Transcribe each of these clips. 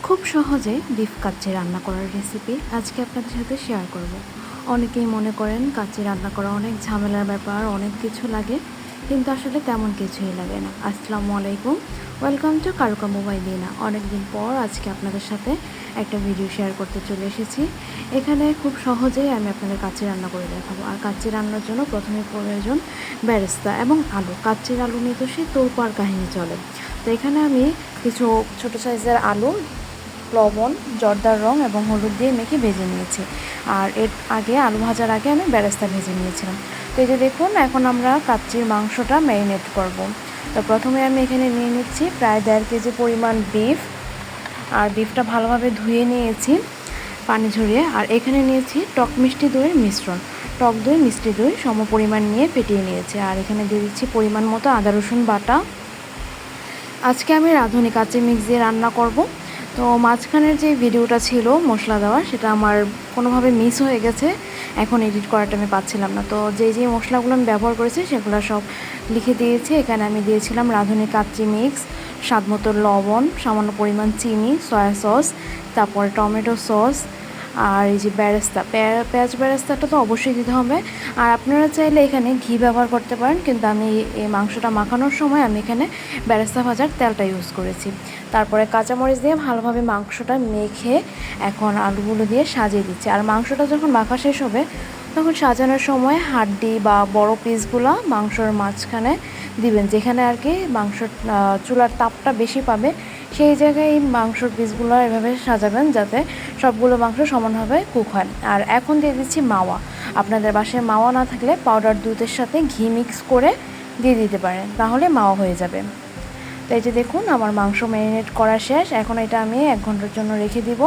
খুব সহজে বিফ কাচ্চি রান্না করার রেসিপি আজকে আপনাদের সাথে শেয়ার করব। অনেকেই মনে করেন কাচ্চি রান্না করা অনেক ঝামেলার ব্যাপার, অনেক কিছু লাগে, কিন্তু আসলে তেমন কিছুই লাগে না। আসসালামু আলাইকুম, ওয়েলকাম টু কারুকা মোবাইল দিনা। অনেক দিন পর আজকে আপনাদের সাথে একটা ভিডিও শেয়ার করতে চলে এসেছি। এখানে খুব সহজেই আমি আপনাদের কাচ্চি রান্না করে দেখাবো। আর কাচ্চি রান্নার জন্য প্রথমে প্রয়োজন বেরেস্তা এবং আলু। কাচ্চির আলু নিয়ে তো সেই তোলপাড় কাহিনী চলে। তো এখানে আমি কিছু ছোটো সাইজের আলু লবণ, জর্দার রং এবং হলুদ দিয়ে মেখে ভেজে নিয়েছি। আর এর আগে আলু ভাজার আগে আমি বেরেস্তা ভেজে নিয়েছিলাম। তো এই যে দেখুন, এখন আমরা কাচ্চির মাংসটা ম্যারিনেট করব। তো প্রথমে আমি এখানে নিয়ে নিচ্ছি প্রায় 1.5 কেজি পরিমাণ বিফ। আর বিফটা ভালোভাবে ধুয়ে নিয়েছি পানি ঝরিয়ে। আর এখানে নিয়েছি টক মিষ্টি দইয়ের মিশ্রণ। টক দই মিষ্টি দই সম পরিমাণ নিয়ে ফেটিয়ে নিয়েছি। আর এখানে দিয়ে দিচ্ছি পরিমাণ মতো আদা রসুন বাটা। আজকে আমি রাঁধুনি কাচ্চি মিক্স দিয়ে রান্না করব। তো মাঝখানের যে ভিডিওটা ছিল মশলা দেওয়া, সেটা আমার কোনোভাবে মিস হয়ে গেছে, এখন এডিট করাটা আমি পাচ্ছিলাম না। তো যেই মশলাগুলো আমি ব্যবহার করেছি সেগুলো সব লিখে দিয়েছি। এখানে আমি দিয়েছিলাম রাঁধুনি কাচ্চি মিক্স, স্বাদ মতো লবণ, সামান্য পরিমাণ চিনি, সয়া সস, তারপরে টমেটো সস, আর এই যে বেরেস্তা, পেঁয়াজ বেরেস্তাটা তো অবশ্যই দিতে হবে। আর আপনারা চাইলে এখানে ঘি ব্যবহার করতে পারেন, কিন্তু আমি এই মাংসটা মাখানোর সময় আমি এখানে বেরেস্তা ভাজার তেলটা ইউজ করেছি। তারপরে কাঁচামরিচ দিয়ে ভালোভাবে মাংসটা মেখে এখন আলুগুলো দিয়ে সাজিয়ে দিচ্ছি। আর মাংসটা যখন মাখা শেষ হবে তখন সাজানোর সময় হাড্ডি বা বড় পিসগুলো মাংসর মাঝখানে দিবেন, যেখানে আর কি মাংসর চুলার তাপটা বেশি পাবে, সেই জায়গায় এই মাংসর পিসগুলো এভাবে সাজাবেন যাতে সবগুলো মাংস সমানভাবে কুক হয়। আর এখন দিয়ে দিচ্ছি মাওয়া। আপনাদের বাসায় মাওয়া না থাকলে পাউডার দুধের সাথে ঘি মিক্স করে দিয়ে দিতে পারেন, তাহলে মাওয়া হয়ে যাবে। তো এই যে দেখুন, আমার মাংস ম্যারিনেট করা শেষ। এখন এটা আমি 1 ঘন্টার জন্য রেখে দিব।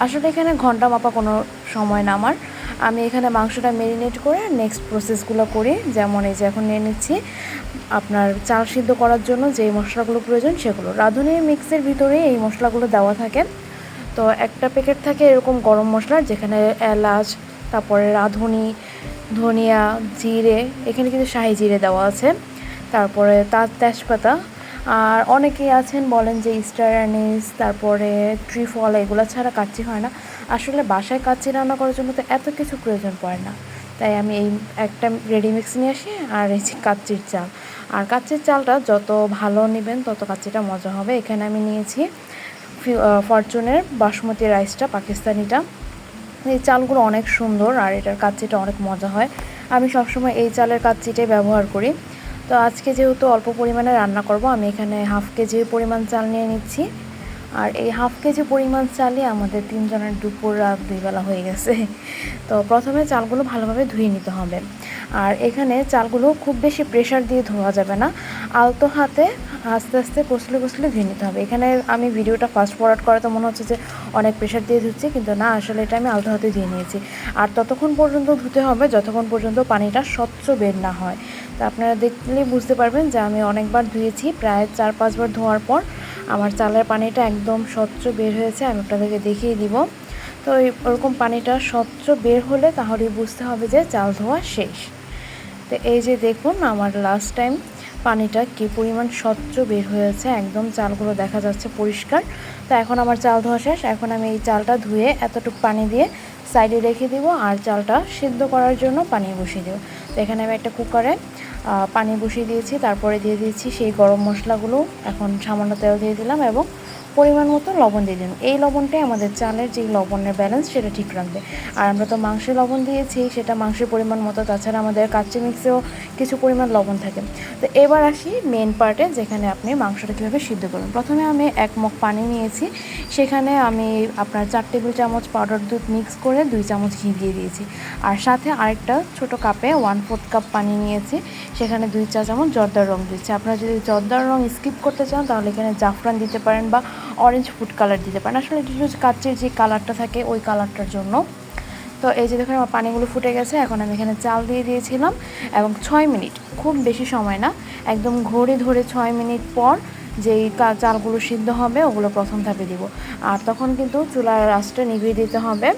আসলে এখানে ঘন্টা মাপা কোনো সময় না আমার। আমি এখানে মাংসটা ম্যারিনেট করে নেক্সট প্রসেসগুলো করি। যেমন এই যে এখন নিয়ে নিচ্ছি আপনার চাল সিদ্ধ করার জন্য যেই মশলাগুলো প্রয়োজন সেগুলো। রাঁধুনি মিক্সের ভিতরে এই মশলাগুলো দেওয়া থাকে। তো একটা প্যাকেট থাকে এরকম গরম মশলার, যেখানে এলাচ, তারপরে রাঁধুনি, ধনিয়া, জিরে, এখানে কিন্তু শাহি জিরে দেওয়া আছে, তারপরে তার তেজপাতা। আর অনেকেই আছেন বলেন যে স্টার অ্যানিস, তারপরে ট্রিফল, এগুলো ছাড়া কাচ্চি হয় না। আসলে বাসায় কাচ্চি রান্না করার জন্য তো এত কিছু প্রয়োজন পড়ে না, তাই আমি এই একটা রেডি মিক্স নিয়ে আসি। আর এই যে কাচ্চির চাল, আর কাচ্চির চালটা যত ভালো নেবেন তত কাচ্চিটা মজা হবে। এখানে আমি নিয়েছি ফরচুনের বাসমতি রাইসটা, পাকিস্তানিটা। এই চালগুলো অনেক সুন্দর আর এটার কাচ্চিটা অনেক মজা হয়। আমি সবসময় এই চালের কাচ্চিটাই ব্যবহার করি। তো আজকে যেহেতু অল্প পরিমাণে রান্না করব, আমি এখানে 1/2 কেজি পরিমাণ চাল নিয়ে নিচ্ছি। আর এই 1/2 কেজি পরিমাণ চালে আমাদের 3 জনের দুপুর রাত 2 বেলা হয়ে গেছে। তো প্রথমে চালগুলো ভালোভাবে ধুয়ে নিতে হবে। আর এখানে চালগুলো খুব বেশি প্রেশার দিয়ে ধোয়া যাবে না, আলতো হাতে আস্তে আস্তে কষলে কষলে ধুয়ে নিতে হবে। এখানে আমি ভিডিওটা ফাস্ট ফরওয়ার্ড করাতে মনে হচ্ছে যে অনেক প্রেশার দিয়ে ধুচ্ছি, কিন্তু না, আসলে এটা আমি আলতো হাতে ধুয়ে নিয়েছি। আর ততক্ষণ পর্যন্ত ধুতে হবে যতক্ষণ পর্যন্ত পানিটা স্বচ্ছ বের না হয়। তো আপনারা দেখলেই বুঝতে পারবেন যে আমি অনেকবার ধুয়েছি, প্রায় 4-5 বার ধোয়ার পর আমার চালের পানিটা একদম স্বচ্ছ বের হয়েছে। আমি আপনাদেরকে দেখিয়ে দিব। তো ওরকম পানিটা স্বচ্ছ বের হলে তাহলেই বুঝতে হবে যে চাল ধোয়া শেষ। তো এই যে দেখুন, আমার লাস্ট টাইম পানিটা কী পরিমাণ স্বচ্ছ বের হয়েছে, একদম চালগুলো দেখা যাচ্ছে পরিষ্কার। তো এখন আমার চাল ধোয়া শেষ। এখন আমি এই চালটা ধুয়ে এতটুকু পানি দিয়ে সাইডে রেখে দিব, আর চালটা সিদ্ধ করার জন্য পানি বসিয়ে দেবো। তো এখানে আমি একটা কুকারে পানি বসিয়ে দিয়েছি, তারপরে দিয়ে দিয়েছি সেই গরম মশলাগুলো। এখন সামান্য তেল দিয়ে দিলাম এবং পরিমাণ মতো লবণ দিয়ে দিলাম। এই লবণটাই আমাদের চালের যে লবণের ব্যালেন্স সেটা ঠিক রাখবে। আর আমরা তো মাংসে লবণ দিয়েছি, সেটা মাংসের পরিমাণ মতো। তাছাড়া আমাদের কাচ্চি মিক্সেও কিছু পরিমাণ লবণ থাকে। তো এবার আসি মেন পার্টে, যেখানে আপনি মাংসটা কীভাবে সিদ্ধ করবেন। প্রথমে আমি 1 মগ পানি নিয়েছি, সেখানে আমি আপনার 4 টেবিল চামচ পাউডার দুধ মিক্স করে 2 চামচ ঘি দিয়ে দিয়েছি। আর সাথে আরেকটা ছোটো কাপে 1/4 কাপ পানি নিয়েছি, সেখানে 2 চা চামচ জর্দার রং দিচ্ছি। আপনারা যদি জর্দার রং স্কিপ করতে চান তাহলে এখানে জাফরান দিতে পারেন বা অরেঞ্জ ফুড কালার দিতে পারেন। আসলে এটা হচ্ছে কাচ্চির যে কালারটা থাকে ওই কালারটার জন্য। তো এই যে দেখুন, আমার পানিগুলো ফুটে গেছে। এখন আমি এখানে চাল দিয়ে দিয়েছিলাম এবং 6 মিনিট, খুব বেশি সময় না, একদম ঘড়ি ধরে 6 মিনিট পর যেই চালগুলো সিদ্ধ হবে ওগুলো প্রথম ধাপে দিব। আর তখন কিন্তু চুলার আঁচটা নিভিয়ে দিতে হবে।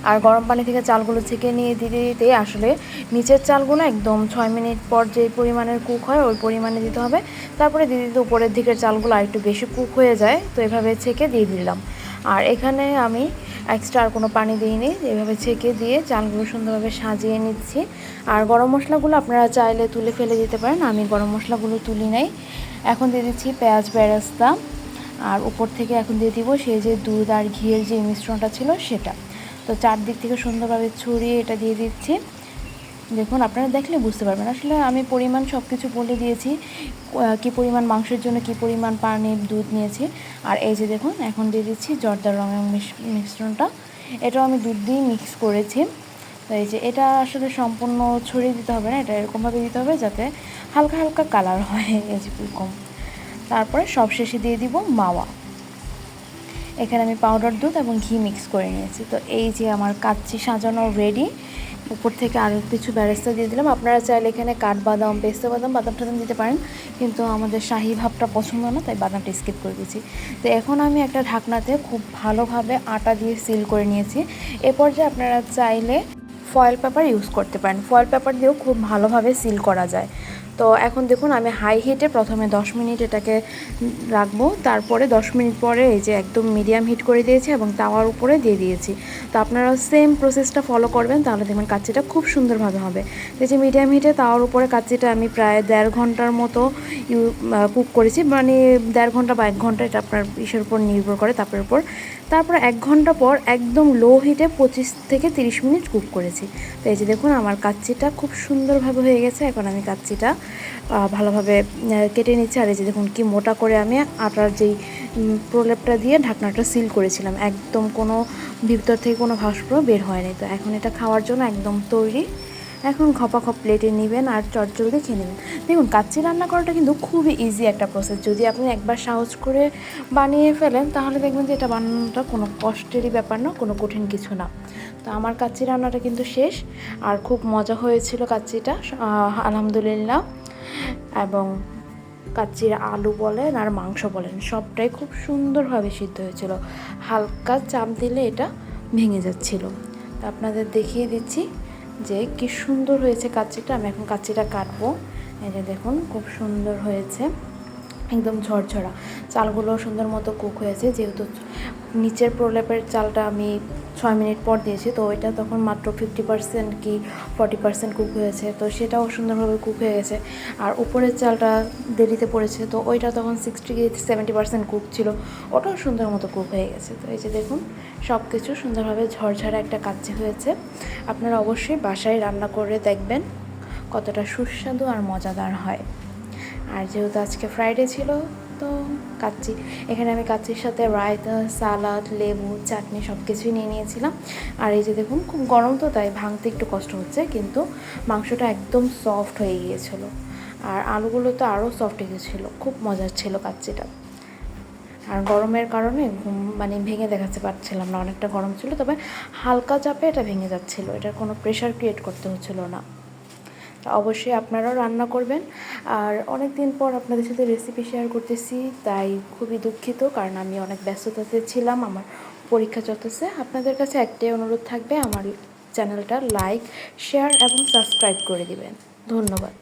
আর গরম পানি থেকে চালগুলো ছেঁকে নিয়ে দিতে দিতে আসলে নিচের চালগুলো একদম 6 মিনিট পর যে পরিমাণের কুক হয় ওই পরিমাণে দিতে হবে। তারপরে দিতে দিতে উপরের দিকের চালগুলো আর একটু বেশি কুক হয়ে যায়, তো এভাবে ছেঁকে দিয়ে দিলাম। আর এখানে আমি এক্সট্রা আর কোনো পানি দিইনি, এভাবে ছেঁকে দিয়ে চালগুলো সুন্দরভাবে সাজিয়ে নিচ্ছি। আর গরম মশলাগুলো আপনারা চাইলে তুলে ফেলে দিতে পারেন, আমি গরম মশলাগুলো তুলি নাই। এখন দিয়ে দিচ্ছি পেঁয়াজ বেরেস্তা, আর উপর থেকে এখন দিয়ে দিব সেই যে দুধ আর ঘিয়ের যে মিশ্রণটা ছিল সেটা। তো চারদিক থেকে সুন্দরভাবে ছড়িয়ে এটা দিয়ে দিচ্ছি। দেখুন আপনারা দেখলে বুঝতে পারবেন, আসলে আমি পরিমাণ সব কিছু বলে দিয়েছি, কী পরিমাণ মাংসের জন্য কী পরিমাণ পানি দুধ নিয়েছি। আর এই যে দেখুন এখন দিয়ে দিচ্ছি জর্দার রঙের মিশ্রণটা, এটাও আমি দুধ দিয়ে মিক্স করেছি। তো এই যে এটা আসলে সম্পূর্ণ ছড়িয়ে দিতে হবে না, এটা এরকমভাবে দিতে হবে যাতে হালকা হালকা কালার হয়, এই যে এরকম। তারপরে সবশেষে দিয়ে দিব মাওয়া। এখানে আমি পাউডার দুধ এবং ঘি মিক্স করে নিয়েছি। তো এই যে আমার কাচ্চি সাজানো রেডি। উপর থেকে আরও কিছু বেরেস্তা দিয়ে দিলাম, আপনারা চাইলে এখানে কাঠবাদাম, পেস্তা বাদাম, বাদাম টাদাম দিতে পারেন, কিন্তু আমাদের শাহি ভাবটা পছন্দ না, তাই বাদামটা স্কিপ করে দিয়েছি। তো এখন আমি একটা ঢাকনাতে খুব ভালোভাবে আটা দিয়ে সিল করে নিয়েছি। এ পর্যায়ে আপনারা চাইলে ফয়েল পেপার ইউজ করতে পারেন, ফয়েল পেপার দিয়েও খুব ভালোভাবে সিল করা যায়। তো এখন দেখুন আমি হাই হিটে প্রথমে 10 মিনিট এটাকে রাখবো, তারপরে 10 মিনিট পরে এই যে একদম মিডিয়াম হিট করে দিয়েছি এবং তাওয়ার উপরে দিয়ে দিয়েছি। তো আপনারা সেম প্রসেসটা ফলো করবেন, তাহলে দেখবেন কাচ্চিটা খুব সুন্দরভাবে হবে। এই যে মিডিয়াম হিটে তাওয়ার উপরে কাচ্চিটা আমি প্রায় 1.5 ঘন্টার মতো কুক করেছি, মানে 1.5 ঘন্টা বা 1 ঘন্টা, এটা আপনার ইসের উপর নির্ভর করে, তাপের উপর। তারপর 1 ঘন্টা পর একদম লো হিটে 25 থেকে 30 মিনিট কুক করেছি। তো এই যে দেখুন আমার কাচ্চিটা খুব সুন্দরভাবে হয়ে গেছে। এখন আমি কাচ্চিটা ভালোভাবে কেটে নিচ্ছি। আর এই যে দেখুন কি মোটা করে আমি আটার যেই প্রলেপটা দিয়ে ঢাকনাটা সিল করেছিলাম, একদম কোনো ভিতর থেকে কোনো ভাস্প বের হয়নি। তো এখন এটা খাওয়ার জন্য একদম তৈরি। এখন খপা খপ প্লেটে নেবেন আর চটজলদি খেয়ে নেবেন। দেখুন কাচ্চি রান্না করাটা কিন্তু খুবই ইজি একটা প্রসেস, যদি আপনি একবার সাহস করে বানিয়ে ফেলেন তাহলে দেখবেন যে এটা বানানোটা কোনো কষ্টেরই ব্যাপার না, কোনো কঠিন কিছু না। তো আমার কাচ্চি রান্নাটা কিন্তু শেষ, আর খুব মজা হয়েছিল কাচ্চিটা, আলহামদুলিল্লাহ। এবং কাচ্চির আলু বলেন আর মাংস বলেন সবটাই খুব সুন্দরভাবে সিদ্ধ হয়েছিল, হালকা চাপ দিলে এটা ভেঙে যাচ্ছিল। তো আপনাদের দেখিয়ে দিচ্ছি যে কি সুন্দর হয়েছে কাচ্চিটা। আমি এখন কাচ্চিটা কাটবো। এই যে দেখুন খুব সুন্দর হয়েছে, একদম ঝরঝরা। চালগুলো সুন্দর মতো কুক হয়েছে, যেহেতু নিচের প্রলেপের চালটা আমি 6 মিনিট পর দিয়েছি, তো ওইটা তখন মাত্র 50% কি 40% কুক হয়েছে, তো সেটাও সুন্দরভাবে কুক হয়ে গেছে। আর উপরের চালটা দেরিতে পড়েছে, তো ওইটা তখন 60-70% কুক ছিল, ওটাও সুন্দর মতো কুক হয়ে গেছে। তো এই যে দেখুন সব কিছু সুন্দরভাবে ঝরঝরা একটা কাচ্চি হয়েছে। আপনারা অবশ্যই বাসায় রান্না করে দেখবেন কতটা সুস্বাদু আর মজাদার হয়। আর যেহেতু আজকে ফ্রাইডে ছিল, তো কাচ্চি, এখানে আমি কাচ্চির সাথে রায়তা, সালাদ, লেবু, চাটনি সব কিছুই নিয়ে নিয়েছিলাম। আর এই যে দেখুন খুব গরম, তো তাই ভাঙতে একটু কষ্ট হচ্ছে, কিন্তু মাংসটা একদম সফট হয়ে গিয়েছিলো, আর আলুগুলো তো আরও সফট হয়ে গিয়েছিলো, খুব মজার ছিল কাচ্চিটা। আর গরমের কারণে মানে ভেঙে দেখাতে পারছিলাম না, অনেকটা গরম ছিল, তবে হালকা চাপে এটা ভেঙে যাচ্ছিলো, এটার কোনো প্রেশার ক্রিয়েট করতে হচ্ছিলো না। অবশ্যই আপনারাও রান্না করবেন। আর অনেক দিন পর আপনাদের সাথে রেসিপি শেয়ার করতেছি, তাই খুবই দুঃখিত, কারণ আমি অনেক ব্যস্ততাতে ছিলাম, আমার পরীক্ষা চলতেছে। আপনাদের কাছে একটাই অনুরোধ থাকবে, আমার চ্যানেলটা লাইক, শেয়ার এবং সাবস্ক্রাইব করে দিবেন। ধন্যবাদ।